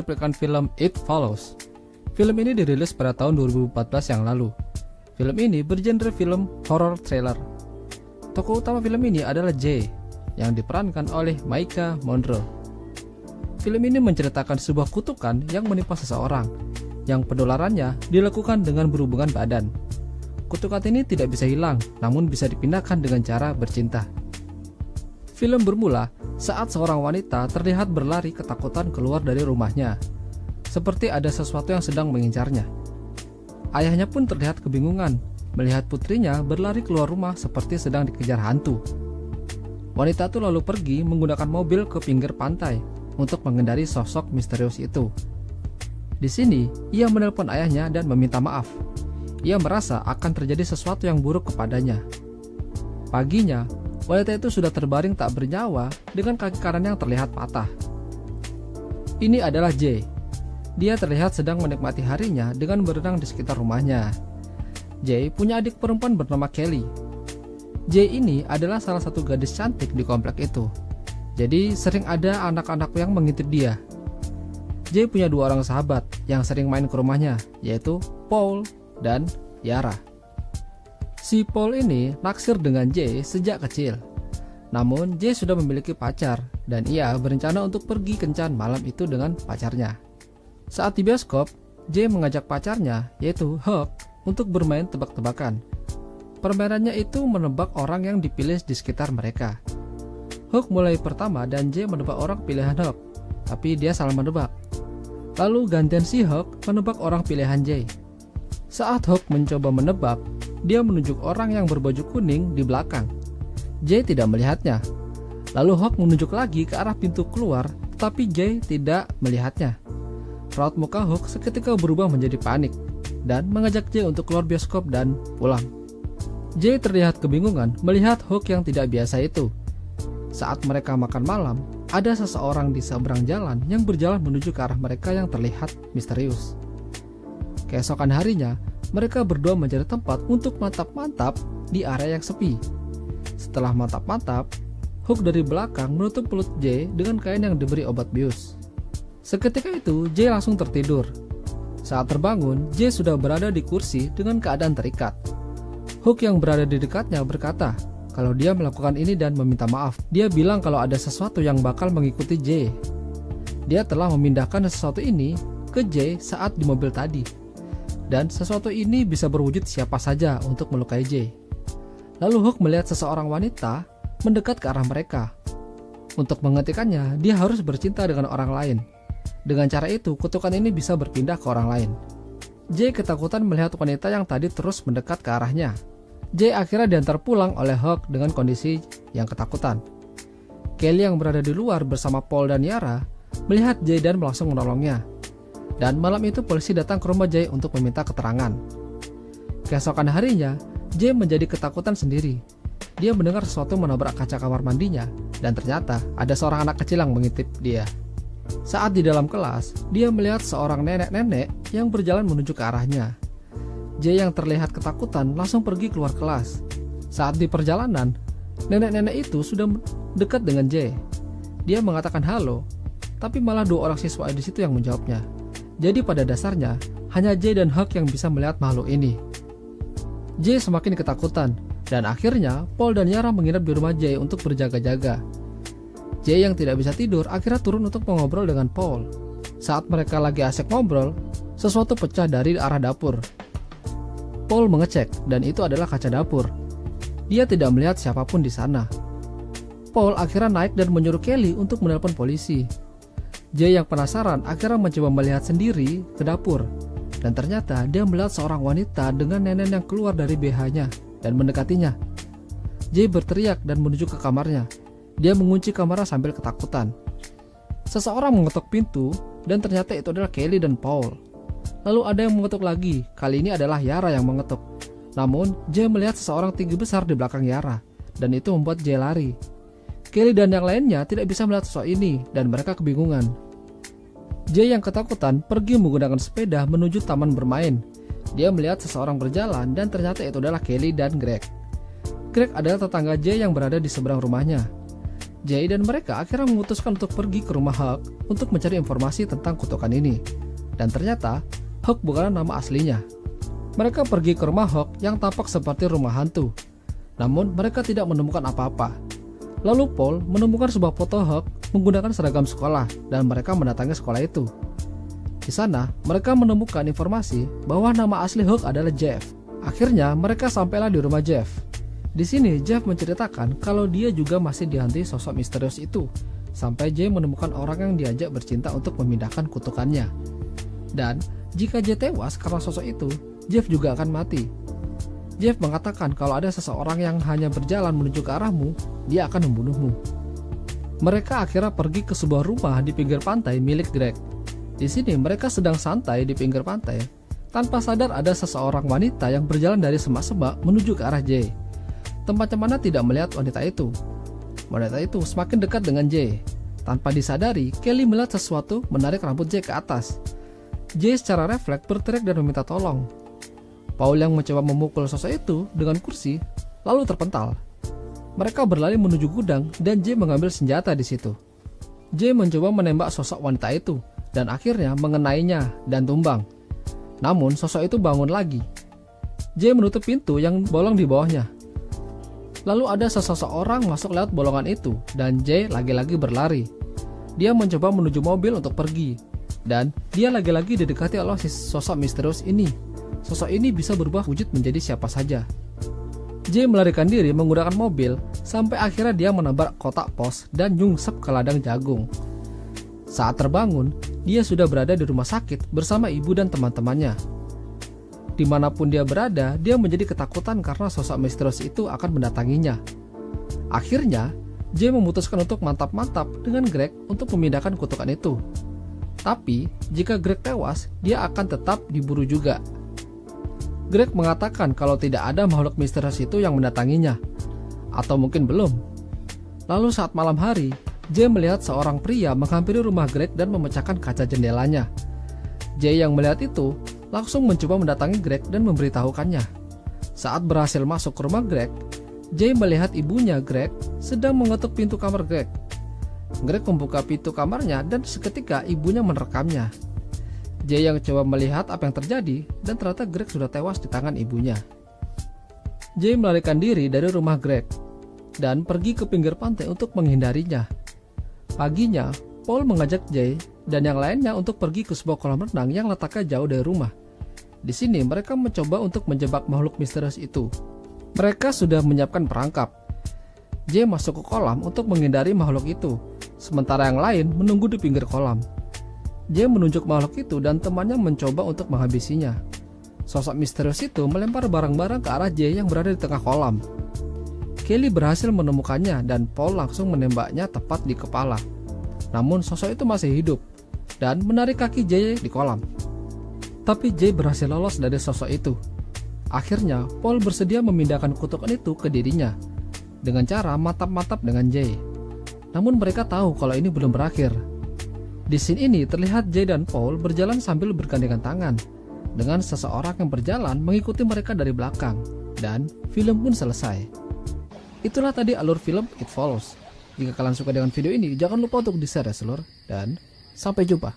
cuplikan film It Follows. Film ini dirilis pada tahun 2014 yang lalu. Film ini bergenre film horror thriller. Tokoh utama film ini adalah Jay, yang diperankan oleh Maika Monroe. Film ini menceritakan sebuah kutukan yang menimpa seseorang, yang penularannya dilakukan dengan berhubungan badan. Kutukan ini tidak bisa hilang, namun bisa dipindahkan dengan cara bercinta. Film bermula saat seorang wanita terlihat berlari ketakutan keluar dari rumahnya, seperti ada sesuatu yang sedang mengincarnya. Ayahnya pun terlihat kebingungan melihat putrinya berlari keluar rumah seperti sedang dikejar hantu. Wanita itu lalu pergi menggunakan mobil ke pinggir pantai untuk menghindari sosok misterius itu. Di sini, ia menelpon ayahnya dan meminta maaf. Ia merasa akan terjadi sesuatu yang buruk kepadanya. Paginya, wanita itu sudah terbaring tak bernyawa dengan kaki kanan yang terlihat patah. Ini adalah Jay. Dia terlihat sedang menikmati harinya dengan berenang di sekitar rumahnya. Jay punya adik perempuan bernama Kelly. Jay ini adalah salah satu gadis cantik di komplek itu. Jadi sering ada anak-anak yang mengintip dia. Jay punya dua orang sahabat yang sering main ke rumahnya, yaitu Paul dan Yara. Si Paul ini naksir dengan Jay sejak kecil. Namun Jay sudah memiliki pacar dan ia berencana untuk pergi kencan malam itu dengan pacarnya. Saat di bioskop, Jay mengajak pacarnya, yaitu Hawk, untuk bermain tebak-tebakan. Permainannya itu menebak orang yang dipilih di sekitar mereka. Hawk mulai pertama dan Jay menebak orang pilihan Hawk, tapi dia salah menebak. Lalu gantian si Hawk menebak orang pilihan Jay. Saat Hawk mencoba menebak, dia menunjuk orang yang berbaju kuning di belakang. Jay tidak melihatnya. Lalu Hawk menunjuk lagi ke arah pintu keluar, tetapi Jay tidak melihatnya. Raut muka Hawk seketika berubah menjadi panik dan mengajak Jay untuk keluar bioskop dan pulang. Jay terlihat kebingungan melihat Hawk yang tidak biasa itu. Saat mereka makan malam, ada seseorang di seberang jalan yang berjalan menuju ke arah mereka yang terlihat misterius. Keesokan harinya, mereka berdua mencari tempat untuk mantap-mantap di area yang sepi. Setelah mantap-mantap, Hawk dari belakang menutup mulut Jay dengan kain yang diberi obat bius. Seketika itu, Jay langsung tertidur. Saat terbangun, Jay sudah berada di kursi dengan keadaan terikat. Hawk yang berada di dekatnya berkata kalau dia melakukan ini dan meminta maaf. Dia bilang kalau ada sesuatu yang bakal mengikuti Jay. Dia telah memindahkan sesuatu ini ke Jay saat di mobil tadi. Dan sesuatu ini bisa berwujud siapa saja untuk melukai Jay. Lalu Hawk melihat seseorang wanita mendekat ke arah mereka. Untuk menghentikannya, dia harus bercinta dengan orang lain. Dengan cara itu, kutukan ini bisa berpindah ke orang lain. Jay ketakutan melihat wanita yang tadi terus mendekat ke arahnya. Jay akhirnya diantar pulang oleh Hawk dengan kondisi yang ketakutan. Kelly yang berada di luar bersama Paul dan Yara melihat Jay dan langsung menolongnya. Dan malam itu polisi datang ke rumah Jay untuk meminta keterangan. Keesokan harinya, Jay menjadi ketakutan sendiri. Dia mendengar sesuatu menabrak kaca kamar mandinya dan ternyata ada seorang anak kecil yang mengintip dia. Saat di dalam kelas, dia melihat seorang nenek-nenek yang berjalan menuju ke arahnya. Jay yang terlihat ketakutan langsung pergi keluar kelas. Saat di perjalanan, nenek-nenek itu sudah dekat dengan Jay. Dia mengatakan halo, tapi malah dua orang siswa di situ yang menjawabnya. Jadi pada dasarnya, hanya Jay dan Hawk yang bisa melihat makhluk ini. Jay semakin ketakutan, dan akhirnya Paul dan Yara menginap di rumah Jay untuk berjaga-jaga. Jay yang tidak bisa tidur akhirnya turun untuk mengobrol dengan Paul. Saat mereka lagi asik ngobrol, sesuatu pecah dari arah dapur. Paul mengecek dan itu adalah kaca dapur. Dia tidak melihat siapapun di sana. Paul akhirnya naik dan menyuruh Kelly untuk menelpon polisi. Jay yang penasaran akhirnya mencoba melihat sendiri ke dapur. Dan ternyata dia melihat seorang wanita dengan nenek yang keluar dari BH-nya dan mendekatinya. Jay berteriak dan menuju ke kamarnya. Dia mengunci kamarnya sambil ketakutan. Seseorang mengetuk pintu dan ternyata itu adalah Kelly dan Paul. Lalu ada yang mengetuk lagi, kali ini adalah Yara yang mengetuk. Namun, Jay melihat seseorang tinggi besar di belakang Yara, dan itu membuat Jay lari. Kelly dan yang lainnya tidak bisa melihat sosok ini, dan mereka kebingungan. Jay yang ketakutan pergi menggunakan sepeda menuju taman bermain. Dia melihat seseorang berjalan dan ternyata itu adalah Kelly dan Greg. Greg adalah tetangga Jay yang berada di seberang rumahnya. Jay dan mereka akhirnya memutuskan untuk pergi ke rumah Hawk untuk mencari informasi tentang kutukan ini. Dan ternyata, Hawk bukanlah nama aslinya. Mereka pergi ke rumah Hawk yang tampak seperti rumah hantu. Namun, mereka tidak menemukan apa-apa. Lalu Paul menemukan sebuah foto Hawk menggunakan seragam sekolah dan mereka mendatangi sekolah itu. Di sana, mereka menemukan informasi bahwa nama asli Hawk adalah Jeff. Akhirnya, mereka sampailah di rumah Jeff. Di sini, Jeff menceritakan kalau dia juga masih dihantui sosok misterius itu, sampai Jay menemukan orang yang diajak bercinta untuk memindahkan kutukannya. Dan, jika Jay tewas karena sosok itu, Jeff juga akan mati. Jeff mengatakan kalau ada seseorang yang hanya berjalan menuju ke arahmu, dia akan membunuhmu. Mereka akhirnya pergi ke sebuah rumah di pinggir pantai milik Greg. Di sini, mereka sedang santai di pinggir pantai. Tanpa sadar ada seseorang wanita yang berjalan dari semak-semak menuju ke arah Jay. Tempatnya mana tidak melihat wanita itu. Wanita itu semakin dekat dengan Jay. Tanpa disadari, Kelly melihat sesuatu menarik rambut Jay ke atas. Jay secara refleks berteriak dan meminta tolong. Paul yang mencoba memukul sosok itu dengan kursi, lalu terpental. Mereka berlari menuju gudang dan Jay mengambil senjata di situ. Jay mencoba menembak sosok wanita itu dan akhirnya mengenainya dan tumbang. Namun sosok itu bangun lagi. Jay menutup pintu yang bolong di bawahnya. Lalu ada seseorang masuk lewat bolongan itu dan Jay lagi-lagi berlari. Dia mencoba menuju mobil untuk pergi. Dan dia lagi-lagi didekati oleh sosok misterius ini. Sosok ini bisa berubah wujud menjadi siapa saja. Jay melarikan diri menggunakan mobil sampai akhirnya dia menabrak kotak pos dan nyungsep ke ladang jagung. Saat terbangun, dia sudah berada di rumah sakit bersama ibu dan teman-temannya. Dimanapun dia berada, dia menjadi ketakutan karena sosok misterius itu akan mendatanginya. Akhirnya, Jay memutuskan untuk mantap-mantap dengan Greg untuk memindahkan kutukan itu. Tapi, jika Greg tewas, dia akan tetap diburu juga. Greg mengatakan kalau tidak ada makhluk misterius itu yang mendatanginya. Atau mungkin belum. Lalu saat malam hari, Jay melihat seorang pria menghampiri rumah Greg dan memecahkan kaca jendelanya. Jay yang melihat itu, langsung mencoba mendatangi Greg dan memberitahukannya. Saat berhasil masuk ke rumah Greg, Jay melihat ibunya Greg sedang mengetuk pintu kamar Greg. Greg membuka pintu kamarnya dan seketika ibunya menerekamnya. Jay yang coba melihat apa yang terjadi dan ternyata Greg sudah tewas di tangan ibunya. Jay melarikan diri dari rumah Greg dan pergi ke pinggir pantai untuk menghindarinya. Paginya, Paul mengajak Jay dan yang lainnya untuk pergi ke sebuah kolam renang yang letaknya jauh dari rumah. Di sini mereka mencoba untuk menjebak makhluk misterius itu. Mereka sudah menyiapkan perangkap. Jay masuk ke kolam untuk menghindari makhluk itu, sementara yang lain menunggu di pinggir kolam. Jay menunjuk makhluk itu dan temannya mencoba untuk menghabisinya. Sosok misterius itu melempar barang-barang ke arah Jay yang berada di tengah kolam. Kelly berhasil menemukannya dan Paul langsung menembaknya tepat di kepala. Namun sosok itu masih hidup dan menarik kaki Jay di kolam. Tapi Jay berhasil lolos dari sosok itu. Akhirnya Paul bersedia memindahkan kutukan itu ke dirinya dengan cara mantap-mantap dengan Jay. Namun mereka tahu kalau ini belum berakhir. Di scene ini terlihat Jay dan Paul berjalan sambil bergandengan tangan dengan seseorang yang berjalan mengikuti mereka dari belakang. Dan film pun selesai. Itulah tadi alur film It Follows. Jika kalian suka dengan video ini, jangan lupa untuk di-share ya seluruh. Dan sampai jumpa.